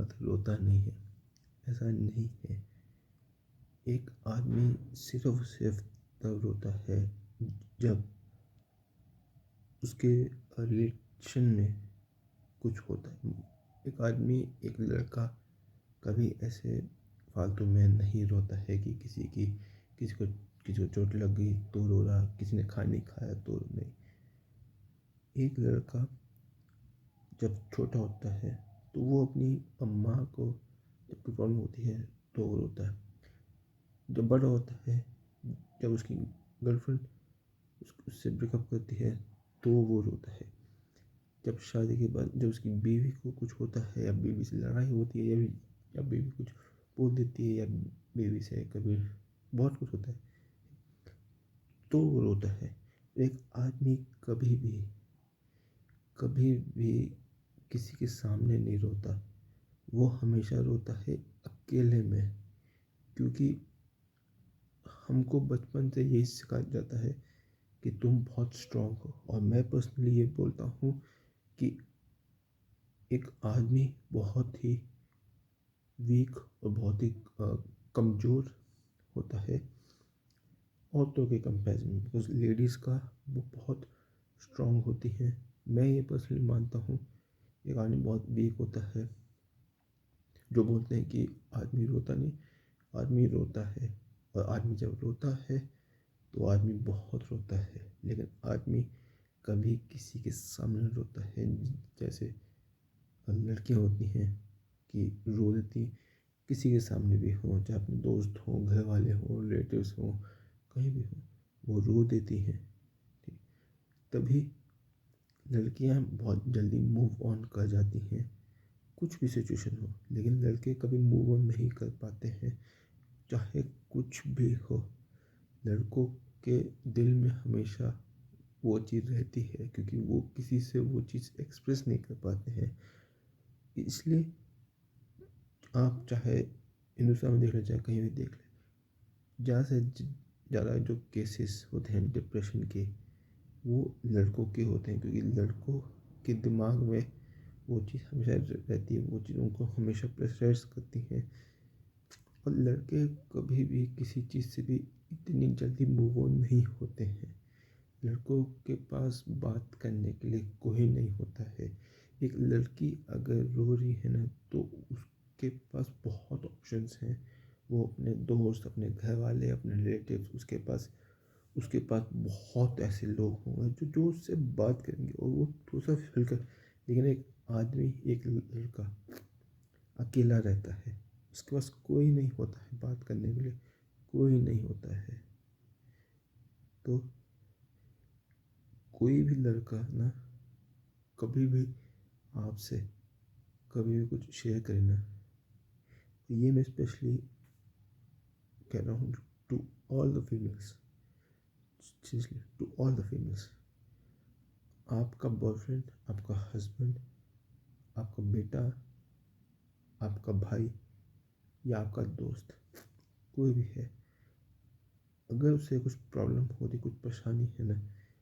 बाद रोता नहीं है, ऐसा नहीं है। एक आदमी सिर्फ तब रोता है जब उसके रिलेशन में कुछ होता है। एक आदमी, एक लड़का कभी ऐसे फालतू में नहीं रोता है कि किसी को चोट लग गई तो रो रहा, किसी ने खाना नहीं खाया तो नहीं। एक लड़का जब छोटा होता है तो वो अपनी अम्मा को जब कोई प्रॉब्लम होती है तो वो रोता है। जब बड़ा होता है, जब उसकी गर्लफ्रेंड उससे ब्रेकअप करती है तो वो रोता है। जब शादी के बाद जब उसकी बीवी को कुछ होता है या बीवी से लड़ाई होती है या बीवी कुछ बोल देती है या बीवी से कभी बहुत कुछ होता है तो वो रोता है। एक आदमी कभी भी किसी के सामने नहीं रोता, वो हमेशा रोता है अकेले में। क्योंकि हमको बचपन से यही सिखाया जाता है कि तुम बहुत स्ट्रांग हो। और मैं पर्सनली ये बोलता हूँ कि एक आदमी बहुत ही वीक और बहुत ही कमज़ोर होता है औरतों के कंपैरिजन में, बिकॉज लेडीज़ का वो बहुत स्ट्रांग होती हैं। मैं ये पर्सनली मानता हूँ एक आदमी बहुत वीक होता है। जो बोलते हैं कि आदमी रोता नहीं, आदमी रोता है। और आदमी जब रोता है तो आदमी बहुत रोता है, लेकिन आदमी कभी किसी के सामने रोता है। जैसे लड़कियां होती हैं कि रो देती किसी के सामने भी हो, चाहे अपने दोस्त हों, घर वाले हों, रिलेटिव्स हों, कहीं भी हो, वो रो देती हैं। ठीक, तभी लड़कियां बहुत जल्दी मूव ऑन कर जाती हैं कुछ भी सिचुएशन हो। लेकिन लड़के कभी मूव ऑन नहीं कर पाते हैं, चाहे कुछ भी हो। लड़कों के दिल में हमेशा वो चीज़ रहती है, क्योंकि वो किसी से वो चीज़ एक्सप्रेस नहीं कर पाते हैं। इसलिए आप चाहे हिंदुस्तान में देख लें, चाहे कहीं भी देख लें, ज़्यादा से ज़्यादा जो केसेस होते हैं डिप्रेशन के, वो लड़कों के होते हैं। क्योंकि लड़कों के दिमाग में वो चीज़ हमेशा रहती है, वो चीज़ उनको हमेशा प्रेशराइज करती है। और लड़के कभी भी किसी चीज़ से भी इतनी जल्दी मूव ऑन नहीं होते हैं। लड़कों के पास बात करने के लिए कोई नहीं होता है। एक लड़की अगर रो रही है ना तो उसके पास बहुत ऑप्शंस हैं। वो अपने दोस्त, अपने घर वाले, अपने रिलेटिव्स, उसके पास बहुत ऐसे लोग होंगे जो उससे बात करेंगे और वो थोड़ा सा फील कर। लेकिन एक आदमी, एक लड़का अकेला रहता है, उसके पास कोई नहीं होता है बात करने के लिए, कोई नहीं होता है। तो कोई भी लड़का ना कभी भी आपसे कभी भी कुछ शेयर करे ना, ये मैं स्पेशली कह रहा हूँ to all the females, seriously to all the females. आपका बॉयफ्रेंड, आपका हस्बैंड, आपका बेटा, आपका भाई या आपका दोस्त, कोई भी है, अगर उसे कुछ प्रॉब्लम हो रही, कुछ परेशानी है ना,